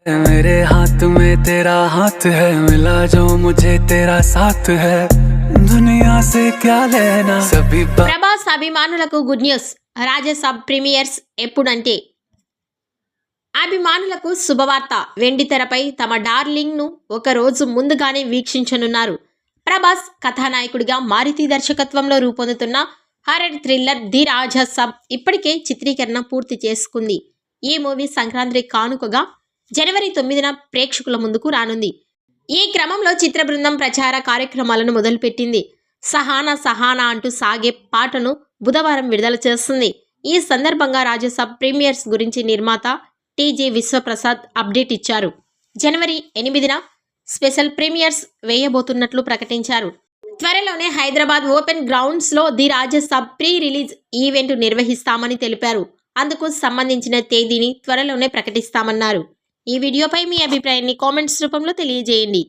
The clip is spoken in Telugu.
मेरे हाथ में तेरा हाथ है, मिला जो मुझे तेरा साथ है, दुनिया से क्या लेना सभी ప్రభాస్ అభిమానులకు గుడ్ న్యూస్. రాజసబ్ ప్రీమియర్స్ ఎప్పుడంటే అభిమానులకు శుభవార్త. వెండితెరపై తమ డార్లింగ్ ను ఒక రోజు ముందుగానే వీక్షించనున్నారు. ప్రభాస్ కథానాయకుడిగా మారుతి దర్శకత్వంలో రూపొందుతున్న హారర్ థ్రిల్లర్ ది రాజసబ్ ఇప్పటికే చిత్రీకరణ పూర్తి చేసుకుంది. ఈ మూవీ సంక్రాంతి కానుకగా జనవరి 9న ప్రేక్షకుల ముందుకు రానుంది. ఈ క్రమంలో చిత్ర బృందం ప్రచార కార్యక్రమాలను మొదలుపెట్టింది. సహానా సహానా అంటూ సాగే పాటను బుధవారం విడుదల చేస్తుంది. ఈ సందర్భంగా రాజసబ్ ప్రీమియర్స్ గురించి నిర్మాత టీజీ విశ్వప్రసాద్ అప్డేట్ ఇచ్చారు. జనవరి 8న స్పెషల్ ప్రీమియర్స్ వేయబోతున్నట్లు ప్రకటించారు. త్వరలోనే హైదరాబాద్ ఓపెన్ గ్రౌండ్స్ లో the Raja Saab pre release event నిర్వహిస్తామని తెలిపారు. అందుకు సంబంధించిన తేదీని త్వరలోనే ప్రకటిస్తామన్నారు. ఈ వీడియోపై మీ అభిప్రాయాన్ని కామెంట్స్ రూపంలో తెలియజేయండి.